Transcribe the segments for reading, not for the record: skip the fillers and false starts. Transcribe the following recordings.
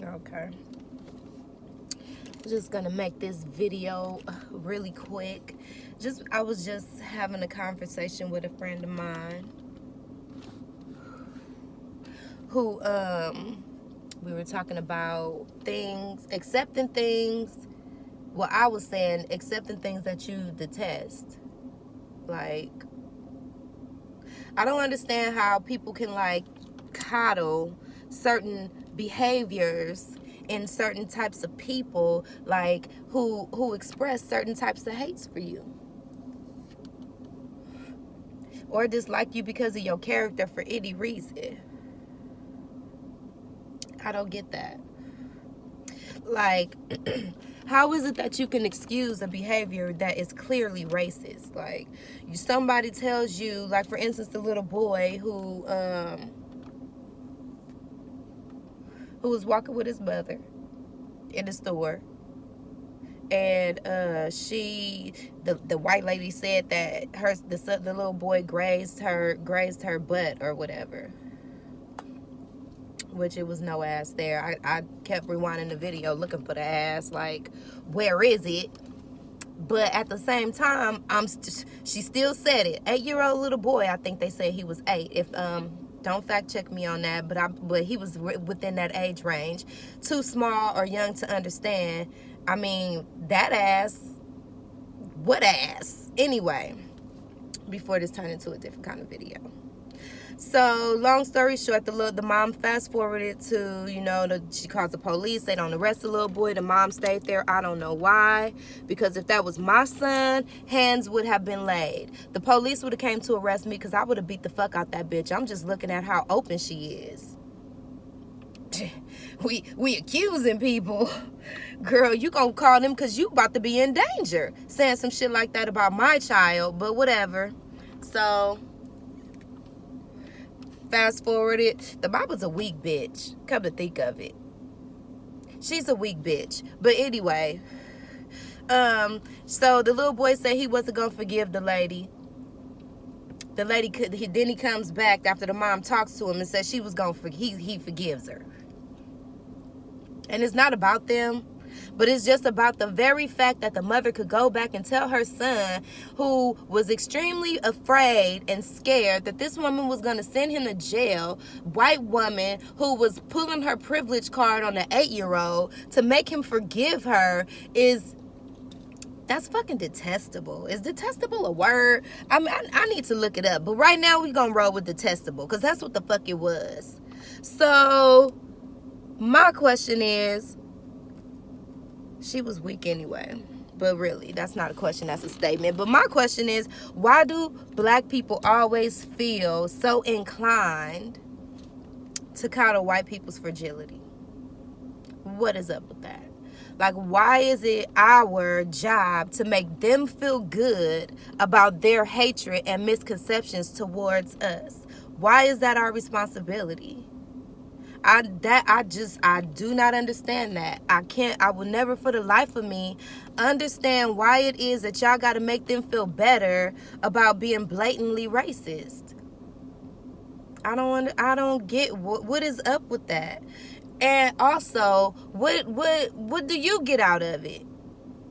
Okay. Just gonna make this video really quick. I was just having a conversation with a friend of mine who we were talking about things, accepting things. Well, I was saying accepting things that you detest. Like, I don't understand how people can like coddle certain behaviors in certain types of people, like who express certain types of hates for you or dislike you because of your character for any reason. I don't get that. Like, how is it that you can excuse a behavior that is clearly racist? Like, somebody tells you, like for instance, the little boy who was walking with his mother in the store, and the white lady said that the little boy grazed her butt or whatever, which it was no ass there. I kept rewinding the video looking for the ass, like, where is it? But at the same time, she still said it. 8-year-old little boy, I think they said he was 8. If don't fact check me on that, but he was within that age range. Too small or young to understand. I mean, that ass, what ass? Anyway, before this turned into a different kind of video. So, long story short, the mom fast forwarded to, she calls the police. They don't arrest the little boy. The mom stayed there. I don't know why. Because if that was my son, hands would have been laid. The police would have came to arrest me because I would have beat the fuck out that bitch. I'm just looking at how open she is. We accusing people. Girl, you gonna call them because you about to be in danger. Saying some shit like that about my child, but whatever. So, fast forwarded, the Bible's a weak bitch. Come to think of it, she's a weak bitch. But anyway, so the little boy said he wasn't gonna forgive the lady. The lady then he comes back after the mom talks to him and says she was gonna he forgives her. And it's not about them, but it's just about the very fact that the mother could go back and tell her son, who was extremely afraid and scared that this woman was going to send him to jail, white woman who was pulling her privilege card on the 8-year-old to make him forgive her, that's fucking detestable. Is detestable a word? I mean, I need to look it up. But right now we gonna roll with detestable because that's what the fuck it was. So my question is, she was weak anyway. But really, that's not a question, that's a statement. But my question is, why do black people always feel so inclined to coddle white people's fragility? What is up with that? Like, why is it our job to make them feel good about their hatred and misconceptions towards us? Why is that our responsibility? I do not understand that. I will never for the life of me understand why it is that y'all got to make them feel better about being blatantly racist. I don't get what is up with that. And also, what do you get out of it?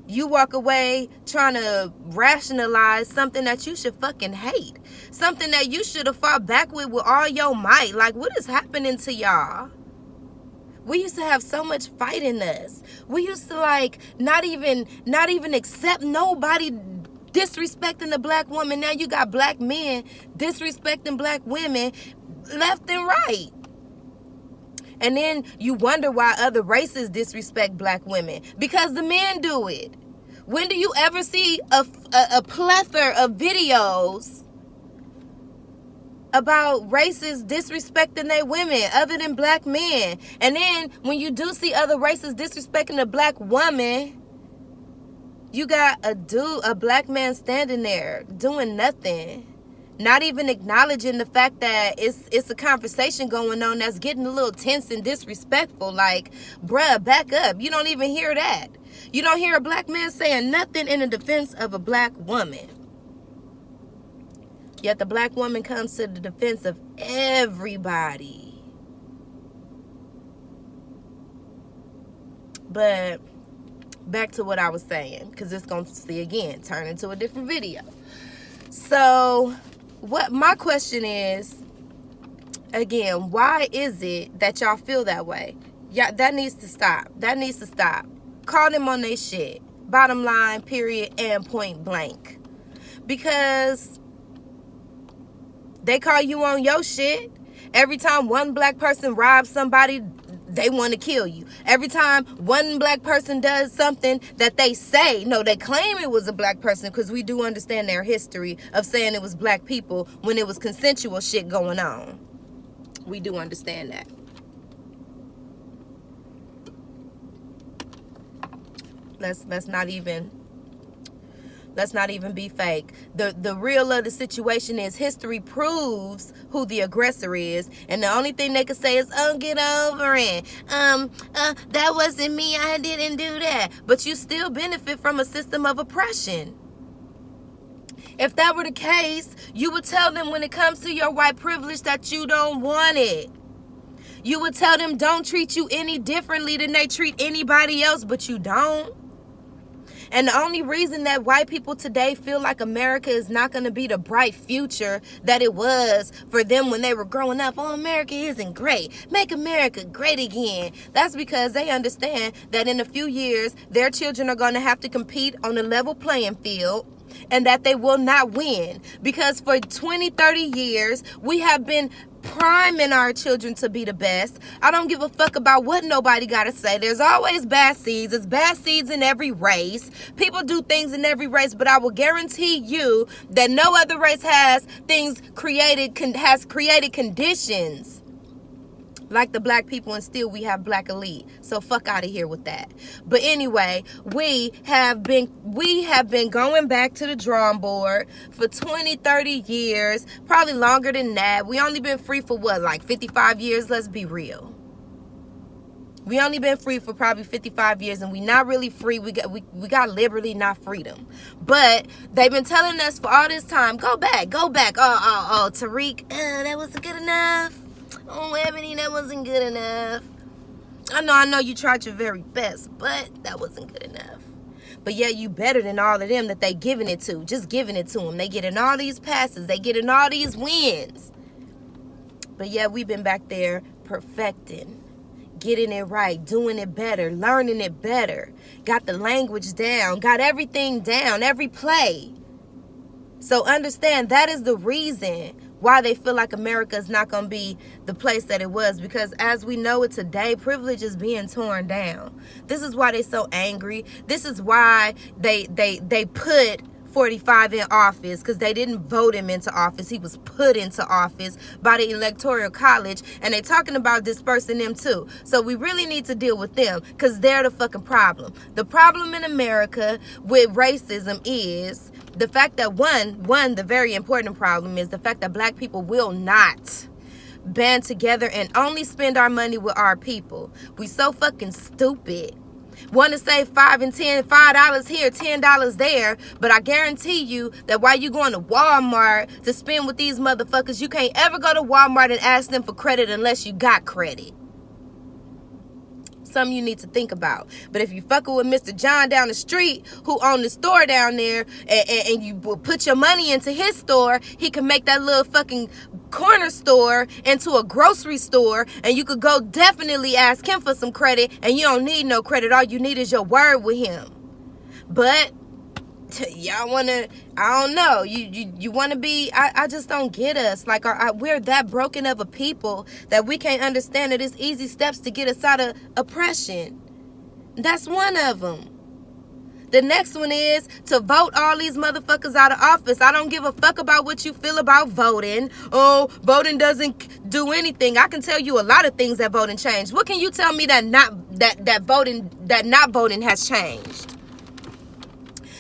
You walk away trying to rationalize something that you should fucking hate. Something that you should have fought back with all your might. Like, what is happening to y'all? We used to have so much fight in us. We used to like not even accept nobody disrespecting the black woman. Now you got black men disrespecting black women left and right. And then you wonder why other races disrespect black women. Because the men do it. When do you ever see a plethora of videos about races disrespecting their women other than black men? And then when you do see other races disrespecting a black woman, you got a black man standing there doing nothing. Not even acknowledging the fact that it's a conversation going on that's getting a little tense and disrespectful. Like, bruh, back up. You don't even hear that. You don't hear a black man saying nothing in the defense of a black woman. Yet the black woman comes to the defense of everybody. But back to what I was saying, because it's going to see again turn into a different video. So what my question is, again, why is it that y'all feel that way? Yeah, that needs to stop. That needs to stop. Call them on their shit. Bottom line, period, and point blank. Because they call you on your shit. Every time one black person robs somebody, they want to kill you. Every time one black person does something that they say, no, they claim it was a black person, because we do understand their history of saying it was black people when it was consensual shit going on. We do understand that. Let's not even be fake. The real of the situation is history proves who the aggressor is, and the only thing they can say is, "Oh, get over it. That wasn't me. I didn't do that." But you still benefit from a system of oppression. If that were the case, you would tell them when it comes to your white privilege that you don't want it. You would tell them don't treat you any differently than they treat anybody else, but you don't. And the only reason that white people today feel like America is not going to be the bright future that it was for them when they were growing up, "Oh, America isn't great. Make America great again." That's because they understand that in a few years, their children are going to have to compete on a level playing field, and that they will not win. Because for 20, 30 years, we have been priming our children to be the best. I don't give a fuck about what nobody gotta say. There's always bad seeds. There's bad seeds in every race. People do things in every race, but I will guarantee you that no other race has created conditions like the black people, and still we have black elite. So fuck out of here with that. But anyway, we have been going back to the drawing board for 20, 30 years, probably longer than that. We only been free for what, like 55 years? Let's be real. We only been free for probably 55 years, and we not really free. We got liberty, not freedom. But they've been telling us for all this time, go back. Oh, Tariq, that wasn't good enough. Oh, Ebony, that wasn't good enough. I know you tried your very best, but that wasn't good enough. But yeah, you better than all of them that they giving it to. Just giving it to them. They getting all these passes. They getting all these wins. But yeah, we've been back there perfecting, getting it right, doing it better, learning it better. Got the language down, got everything down, every play. So understand that is the reason why they feel like America is not going to be the place that it was. Because as we know it today, privilege is being torn down. This is why they're so angry. This is why they put 45 in office, because they didn't vote him into office. He was put into office by the Electoral College, and they're talking about dispersing them too. So we really need to deal with them, because they're the fucking problem. The problem in America with racism is the fact that the very important problem is the fact that black people will not band together and only spend our money with our people. We so fucking stupid. Want to save $5 here, $10 there, but I guarantee you that while you going to Walmart to spend with these motherfuckers, you can't ever go to Walmart and ask them for credit unless you got credit. Something you need to think about. But if you fucking with Mr. John down the street who owned the store down there, and you put your money into his store, he can make that little fucking corner store into a grocery store, and you could go definitely ask him for some credit, and you don't need no credit. All you need is your word with him. But y'all want to, I don't know, you want to be, I just don't get us. Like, we're that broken of a people that we can't understand that it's easy steps to get us out of oppression. That's one of them. The next one is to vote all these motherfuckers out of office. I don't give a fuck about what you feel about voting. Oh, voting doesn't do anything. I can tell you a lot of things that voting changed. What can you tell me that not voting has changed?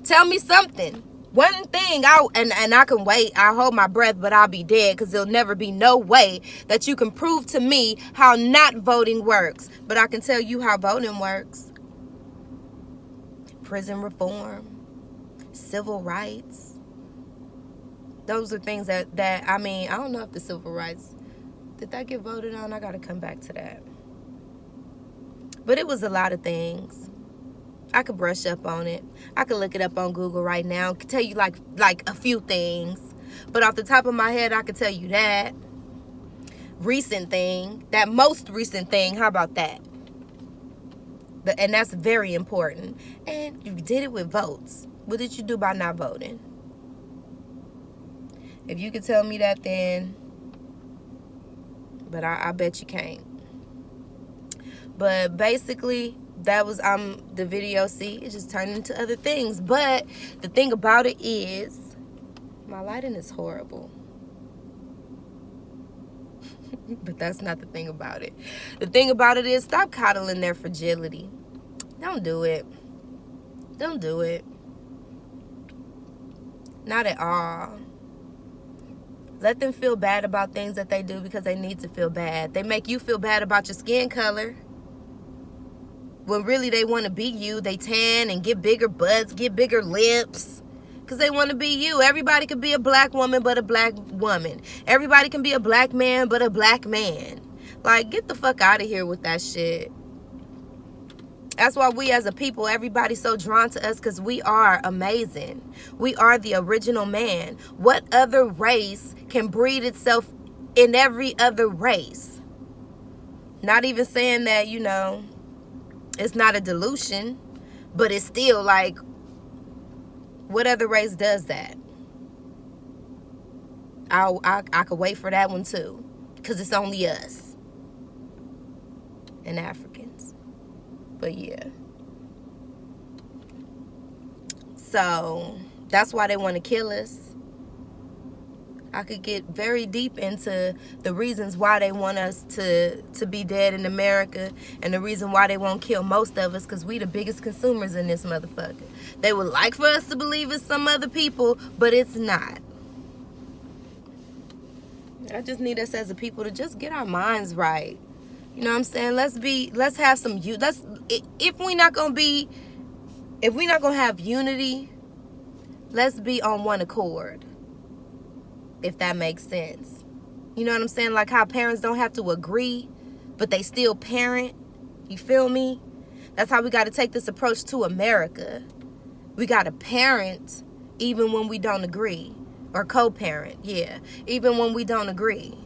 Tell me something. One thing, I can wait. I hold my breath, but I'll be dead, because there'll never be no way that you can prove to me how not voting works. But I can tell you how voting works. Prison reform, civil rights. Those are things that I mean, I don't know if the civil rights, did that get voted on? I got to come back to that. But it was a lot of things. I could brush up on it. I could look it up on Google right now. I could tell you like a few things. But off the top of my head, I could tell you that. That most recent thing, how about that? And that's very important. And you did it with votes. What did you do by not voting? If you could tell me that, then... But I bet you can't. But basically, that was the video. See, it just turned into other things. But the thing about it is, my lighting is horrible. But that's not the thing about it. The thing about it is, stop coddling their fragility. Don't do it. Don't do it. Not at all. Let them feel bad about things that they do because they need to feel bad. They make you feel bad about your skin color. When really they want to be you. They tan and get bigger butts, get bigger lips. Because they want to be you. Everybody can be a black woman but a black woman. Everybody can be a black man but a black man. Like, get the fuck out of here with that shit. That's why we as a people, everybody's so drawn to us, because we are amazing. We are the original man. What other race can breed itself in every other race? Not even saying that, you know, it's not a dilution, but it's still like, what other race does that? I could wait for that one too, because it's only us and Africans. But yeah. So that's why they want to kill us. I could get very deep into the reasons why they want us to be dead in America, and the reason why they won't kill most of us, because we the biggest consumers in this motherfucker. They would like for us to believe it's some other people, but it's not. I just need us as a people to just get our minds right. You know what I'm saying? Let's have some if we're not gonna have unity, let's be on one accord. If that makes sense. You know what I'm saying? Like how parents don't have to agree, but they still parent. You feel me? That's how we got to take this approach to America. We got to parent even when we don't agree. Or co-parent, yeah. Even when we don't agree.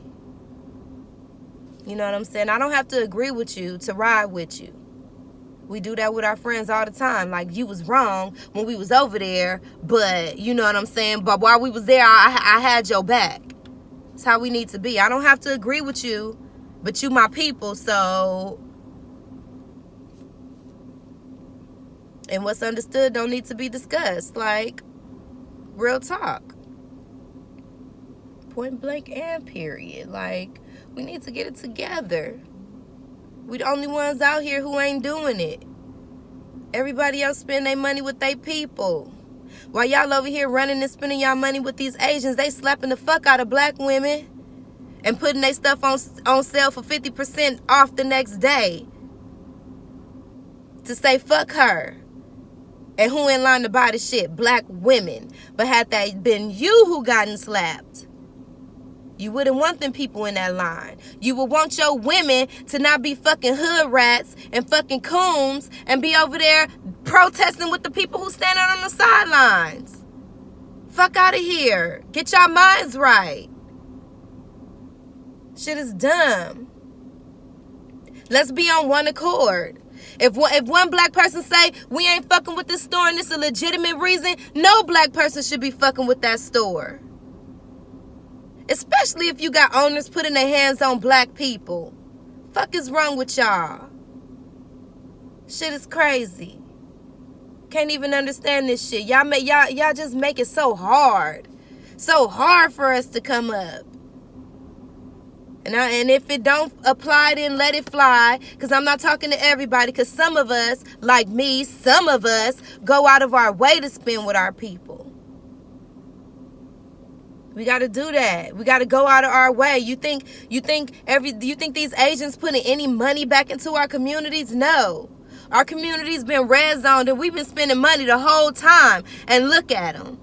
You know what I'm saying? I don't have to agree with you to ride with you. We do that with our friends all the time. Like, you was wrong when we was over there, but you know what I'm saying? But while we was there, I had your back. That's how we need to be. I don't have to agree with you, but you my people, so... And what's understood don't need to be discussed. Like, real talk. Point blank and period. Like, we need to get it together. We the only ones out here who ain't doing it. Everybody else spend their money with their people. While y'all over here running and spending y'all money with these Asians, they slapping the fuck out of black women and putting their stuff on sale for 50% off the next day. To say fuck her. And who in line to buy the shit? Black women. But had that been you who gotten slapped, you wouldn't want them people in that line. You would want your women to not be fucking hood rats and fucking coons and be over there protesting with the people who standing on the sidelines. Fuck out of here. Get your minds right. Shit is dumb. Let's be on one accord. If one black person say, we ain't fucking with this store and it's a legitimate reason, no black person should be fucking with that store. Especially if you got owners putting their hands on black people. Fuck is wrong with y'all? Shit is crazy. Can't even understand this shit. Y'all just make it so hard. So hard for us to come up. And if it don't apply, then let it fly. Because I'm not talking to everybody. Because some of us, like me, some of us go out of our way to spend with our people. We got to do that. We got to go out of our way. You think these Asians putting any money back into our communities? No. Our community's been red zoned and we've been spending money the whole time. And look at them.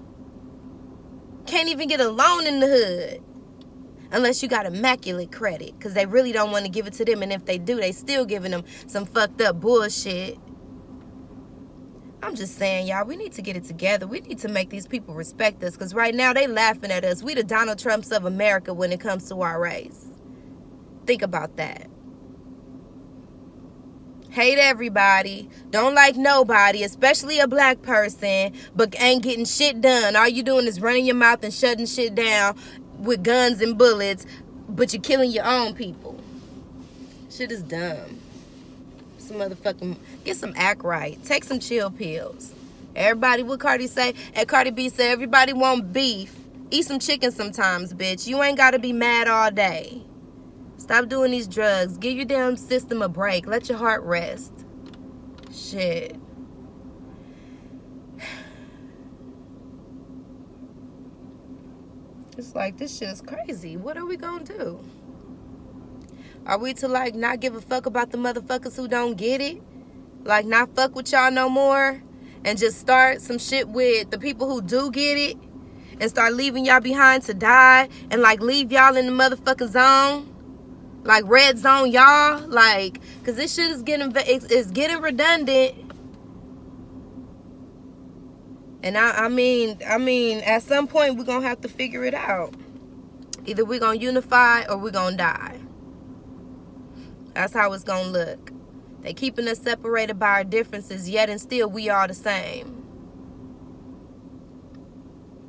Can't even get a loan in the hood. unless you got immaculate credit, because they really don't want to give it to them, and if they do, they still giving them some fucked up bullshit. I'm just saying, y'all, we need to get it together. We need to make these people respect us, because right now they laughing at us. We the Donald Trumps of America when it comes to our race. Think about that. Hate everybody, don't like nobody, especially a black person, but ain't getting shit done. All you doing is running your mouth and shutting shit down with guns and bullets, but you're killing your own people. Shit is dumb. Some motherfucking, get some act right. Take some chill pills. Everybody, what Cardi say? And Cardi B said, everybody want beef. Eat some chicken sometimes, bitch. You ain't gotta be mad all day. Stop doing these drugs. Give your damn system a break. Let your heart rest. Shit. It's like, this shit is crazy. What are we gonna do? Are we to, like, not give a fuck about the motherfuckers who don't get it? Like, not fuck with y'all no more? And just start some shit with the people who do get it? And start leaving y'all behind to die? And, like, leave y'all in the motherfucking zone? Like red zone, y'all, like, cause this shit is getting redundant. And I mean, at some point we're gonna have to figure it out. Either we're gonna unify or we're gonna die. That's how it's gonna look. They keeping us separated by our differences, yet and still we are the same.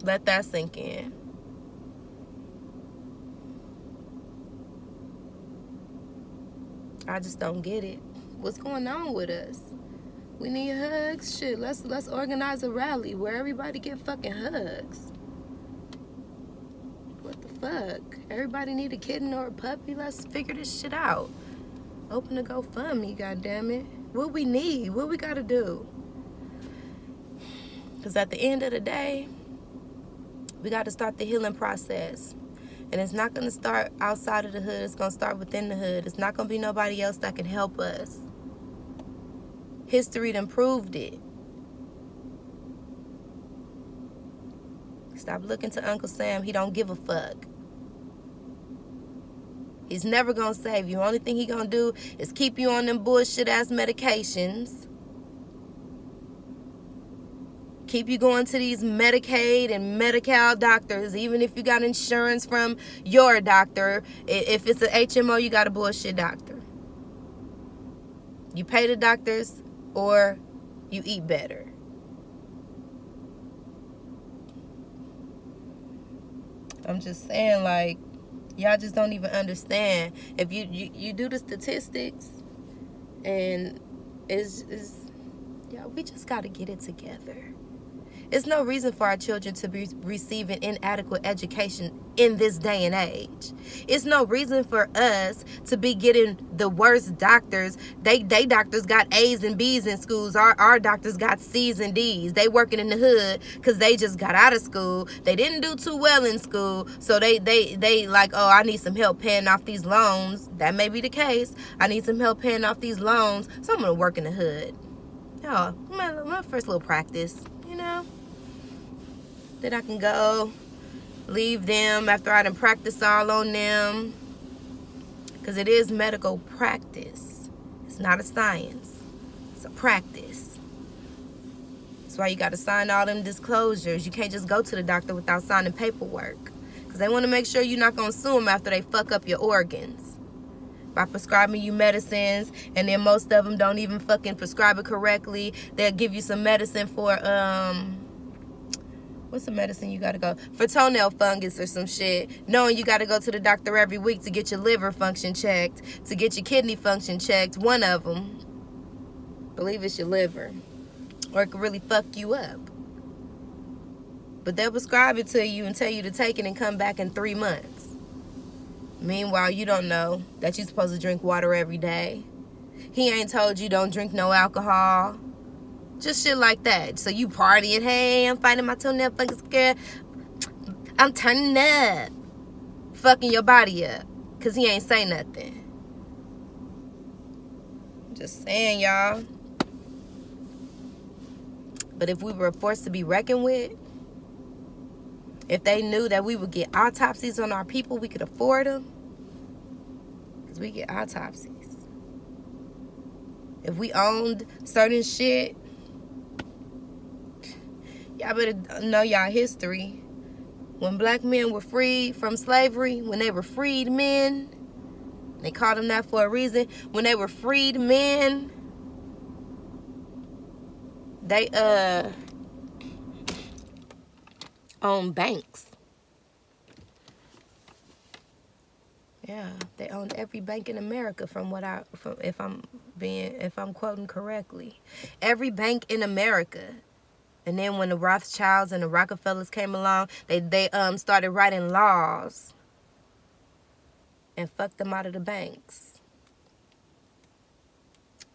Let that sink in. I just don't get it. What's going on with us? We need hugs. Shit, let's organize a rally where everybody get fucking hugs. What the fuck? Everybody need a kitten or a puppy? Let's figure this shit out. Open a GoFundMe, goddammit. What we need? What we gotta do? Because at the end of the day, we got to start the healing process. And it's not going to start outside of the hood. It's going to start within the hood. It's not going to be nobody else that can help us. History done proved it. Stop looking to Uncle Sam. He don't give a fuck. He's never going to save you. Only thing he going to do is keep you on them bullshit-ass medications. Keep you going to these Medicaid and Medi-Cal doctors, even if you got insurance from your doctor. If it's an HMO, you got a bullshit doctor. You pay the doctors or you eat better. I'm just saying, like, y'all just don't even understand. If you do the statistics, and yeah, we just got to get it together. It's no reason for our children to be receiving inadequate education in this day and age. It's no reason for us to be getting the worst doctors. They doctors got A's and B's in schools. Our doctors got C's and D's. They working in the hood because they just got out of school. They didn't do too well in school. So they like, oh, I need some help paying off these loans. That may be the case. I need some help paying off these loans. So I'm going to work in the hood. Oh, my first little practice, you know? Then I can go leave them after I done practice all on them. Because it is medical practice. It's not a science. It's a practice. That's why you got to sign all them disclosures. You can't just go to the doctor without signing paperwork. Because they want to make sure you're not going to sue them after they fuck up your organs. By prescribing you medicines, and then most of them don't even fucking prescribe it correctly. They'll give you some medicine for, what's the medicine you gotta go? For toenail fungus or some shit. Knowing you gotta go to the doctor every week to get your liver function checked, to get your kidney function checked. One of them. Believe it's your liver. Or it could really fuck you up. But they'll prescribe it to you and tell you to take it and come back in 3 months. Meanwhile, you don't know that you're supposed to drink water every day. He ain't told you don't drink no alcohol. Just shit like that. So you partying, hey, I'm fighting my toenail fungus, girl. I'm turning up. Fucking your body up. Because he ain't say nothing. Just saying, y'all. But if we were forced to be reckoned with, If they knew that we would get autopsies on our people, we could afford them. Because we get autopsies. If we owned certain shit, y'all better know y'all history. When black men were freed from slavery, when they were freed men, they called them that for a reason. When they were freed men, they owned banks. Yeah, they owned every bank in America if I'm quoting correctly. Every bank in America. And then when the Rothschilds and the Rockefellers came along, they started writing laws and fucked them out of the banks.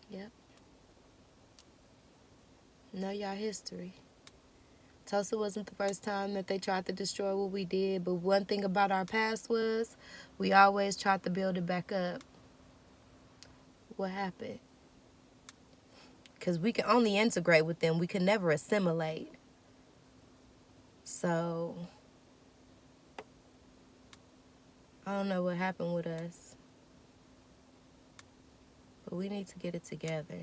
Yep. Know y'all history. Tulsa wasn't the first time that they tried to destroy what we did, but one thing about our past was we always tried to build it back up. What happened? Because we can only integrate with them. We can never assimilate. So, I don't know what happened with us. But we need to get it together.